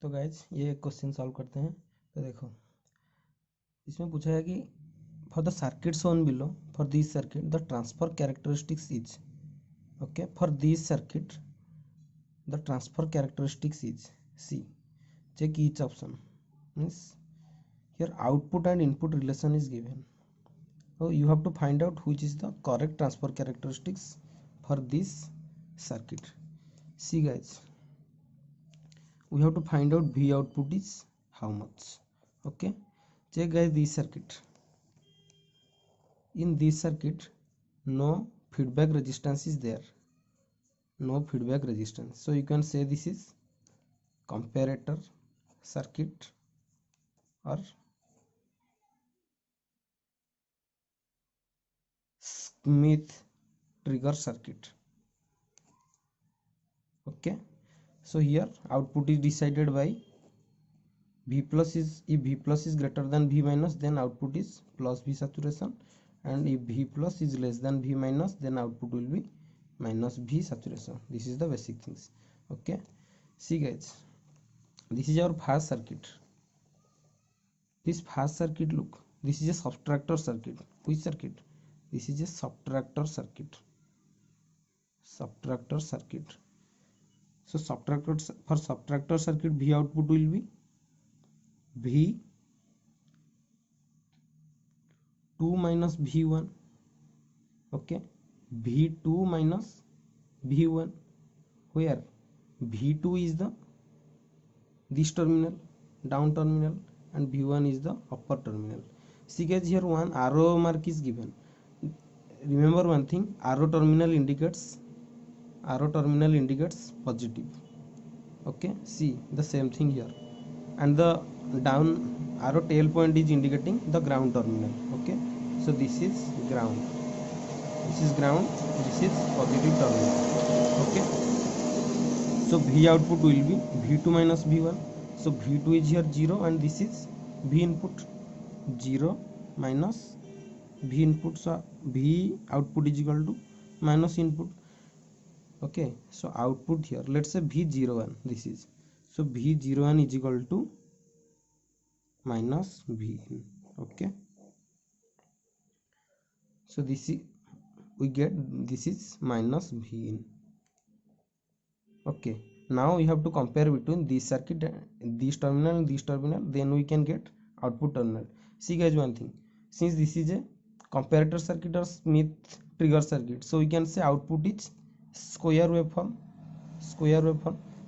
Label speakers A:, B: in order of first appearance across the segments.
A: तो गाइज ये question solve करते हैं। तो देखो इसमें पूछा है कि for the circuit shown below, for this circuit the transfer characteristics is, okay, for this circuit the transfer characteristics is C, check each option, means here output and input relation is given, so you have to find out which is the correct transfer characteristics for this circuit. See guys, we have to find out V output is how much. Okay, check guys this circuit. In this circuit no feedback resistance is there, no feedback resistance, so you can say this is comparator circuit or Smith trigger circuit. Okay, so here output is decided by V plus is, if V plus is greater than V minus then output is plus V saturation, and if V plus is less than V minus then output will be minus V saturation. This is the basic things. Okay, see guys, this is our first circuit. This first circuit, look, this is a subtractor circuit. Which circuit? This is a subtractor circuit. Subtractor circuit. So subtractor, for subtractor circuit V output will be V2 minus V1. Okay, V2 minus V1, where V2 is the this terminal, down terminal, and V1 is the upper terminal. See guys, here one arrow mark is given. Remember one thing, arrow terminal indicates positive. Okay, see the same thing here, and the down arrow tail point is indicating the ground terminal. Okay, so this is ground, this is ground, this is positive terminal. Okay, so V output will be V2 minus V1. So V2 is here 0 and this is V input, 0 minus V input, so V output is equal to minus input. Okay, so output here, let's say V01 this is, so V01 is equal to minus V in. Okay, so this is, we get this is minus V in. Okay, now we have to compare between this circuit, this terminal and this terminal, then we can get output terminal. See guys one thing, since this is a comparator circuit or Smith trigger circuit, so we can say output is square waveform,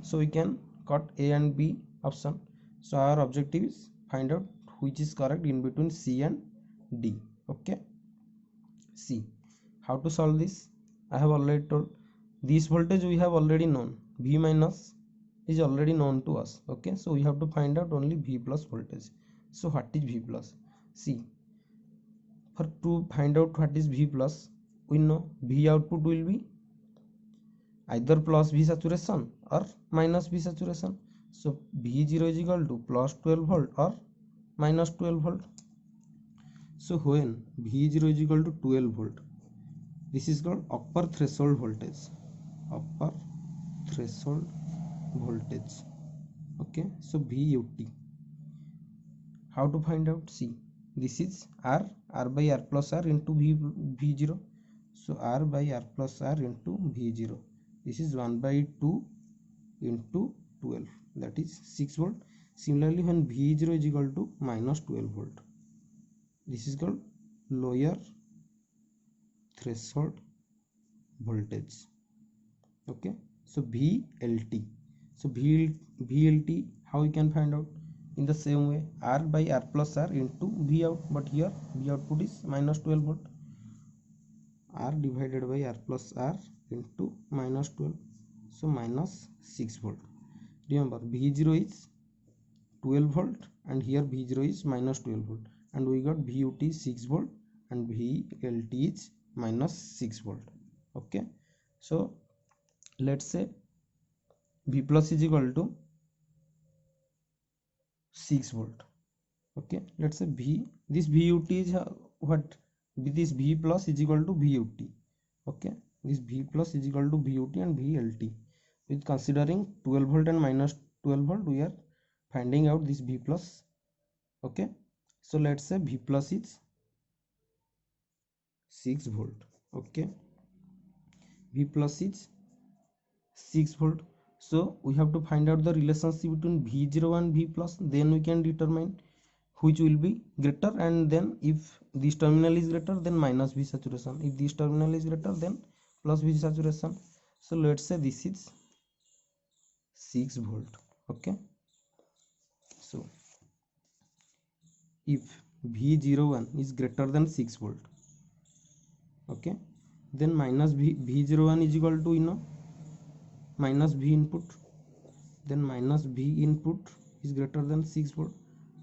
A: so we can cut A and B option. So our objective is find out which is correct in between C and D. Okay, see how to solve this. I have already told, this voltage we have already known, V minus is already known to us. Okay, so we have to find out only V plus voltage. So what is V plus? See, for to find out what is V plus, we know V output will be either plus V saturation or minus V saturation. So V0 is equal to plus 12 volt or minus 12 volt. So when V0 is equal to 12 volt, this is called upper threshold voltage. Upper threshold voltage. Okay, so VUT. How to find out? See, this is R by R plus R into V0. So R by R plus R into V0. This is 1 by 2 into 12, that is 6 volt. Similarly, when V0 is equal to minus 12 volt, this is called lower threshold voltage. Okay, so VLT. So VLT, how you can find out? In the same way, R by R plus R into V out, but here V output is minus 12 volt. R divided by R plus R into minus 12, so minus 6 volt. Remember, V0 is 12 volt and here V0 is minus 12 volt, and we got VUT is 6 volt and VLT is minus 6 volt. Okay, so let's say V plus is equal to 6 volt. Okay, let's say this VUT is what? This V plus is equal to VUT. Okay, this V plus is equal to VUT and VLT. With considering 12 volt and minus 12 volt, we are finding out this V plus. Okay, so let's say V plus is 6 volt. Okay, V plus is 6 volt. So we have to find out the relationship between V0 and V plus, then we can determine which will be greater, and then if this terminal is greater then minus V saturation, if this terminal is greater then plus V saturation. So let's say this is 6 volt. Okay, so if V01 is greater than 6 volt, okay, then minus V01 is equal to, minus V input, then minus V input is greater than 6 volt,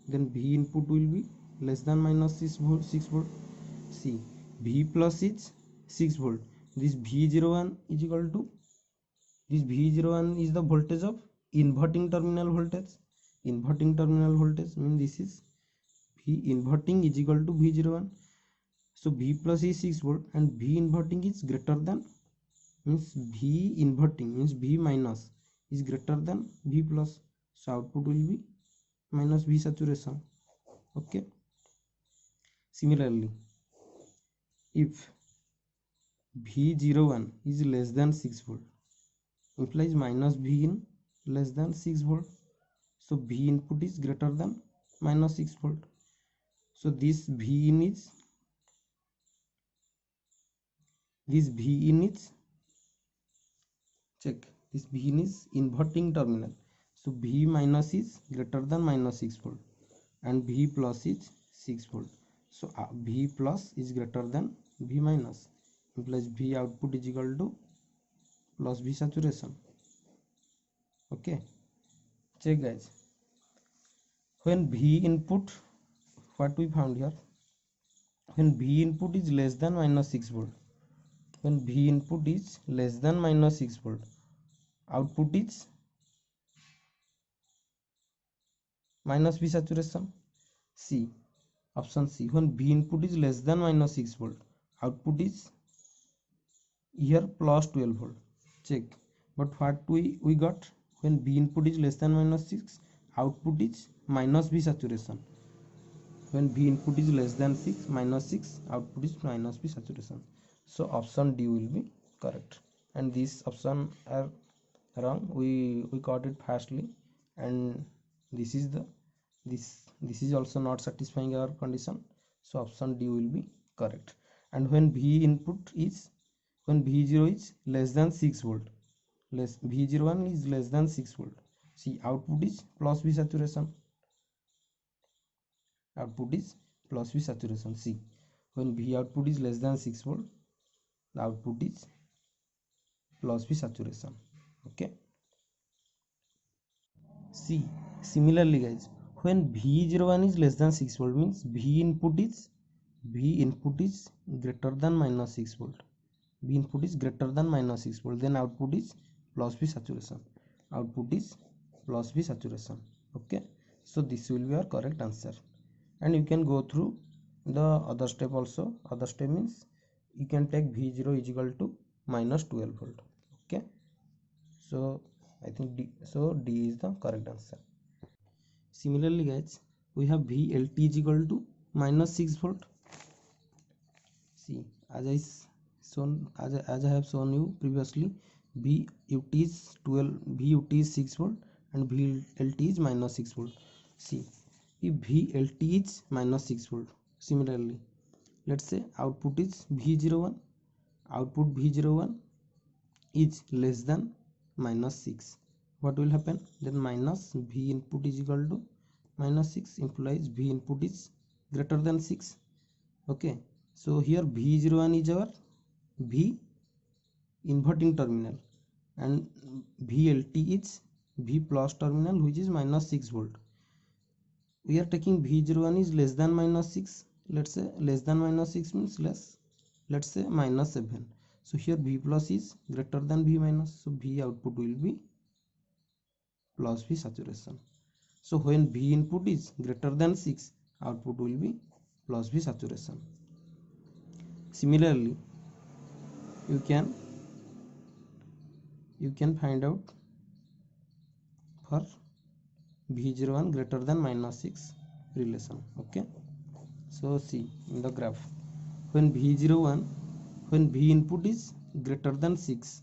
A: then V input will be less than minus 6 volt. See, V plus is 6 volt, this V01 is equal to, this V01 is the voltage of inverting terminal voltage. Inverting terminal voltage means this is V inverting is equal to V01. So V plus is 6 volt and V inverting is greater than, means V inverting means V minus is greater than V plus. So output will be minus V saturation. Okay. Similarly, if V01 is less than 6 volt, implies minus V in less than 6 volt. So V input is greater than minus 6 volt. So this V in is, check, this V in is inverting terminal. So V minus is greater than minus 6 volt and V plus is 6 volt. So V plus is greater than V minus, implies V output is equal to plus V saturation. Okay, check guys, when V input, what we found here, when V input is less than minus 6 volt, when V input is less than minus 6 volt, output is minus V saturation. C, option C, when V input is less than minus 6 volt, output is here plus 12 volt. Check, but what we got, when V input is less than minus 6, output is minus V saturation. When V input is less than 6, minus 6, output is minus V saturation. So option D will be correct, and this option are wrong. We got it fastly, and this is the, this is also not satisfying our condition. So option D will be correct. And when V input is, when V0 is less than 6 volt, less V01 is less than 6 volt, see, output is plus V saturation, output is plus V saturation. See, when V output is less than 6 volt, the output is plus V saturation. Okay, see, similarly guys, when V01 is less than 6 volt means V input is greater than minus 6 volt, V input is greater than minus 6 volt, then output is plus V saturation, output is plus V saturation. Okay, so this will be our correct answer, and you can go through the other step also. Other step means you can take V0 is equal to minus 12 volt. Okay, so I think D, so D is the correct answer. Similarly guys, we have VLT is equal to minus 6 volt. See, as I have shown you previously, VUT is 12, VUT is 6 volt and VLT is minus 6 volt. See, if VLT is minus 6 volt, similarly, let's say output is V01, output V01 is less than minus 6, what will happen? Then minus V input is equal to minus 6, implies V input is greater than 6. Okay, so here V01 is our V inverting terminal and VLT is V plus terminal, which is minus 6 volt. We are taking V01 is less than minus 6, let's say less than minus 6 means less, let's say minus 7. So here V plus is greater than V minus, so V output will be plus V saturation. So when V input is greater than 6, output will be plus V saturation. Similarly, you can find out for V01 greater than -6 relation. Okay, so see in the graph, when V01, when V input is greater than 6,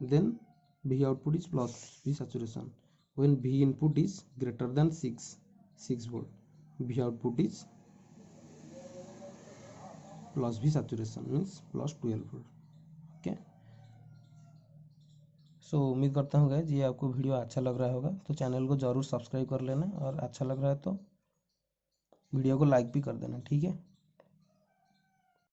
A: then V output is plus V saturation. When V input is greater than 6 volt, V output is plus V saturation, means plus 12 volt. Okay, सो उम्मीद करता हूँ guys ये आपको video अच्छा लग रहा होगा, तो चैनल को ज़रूर सब्सक्राइब कर लेना और अच्छा लग रहा है तो वीडियो को लाइक भी कर देना, ठीक है।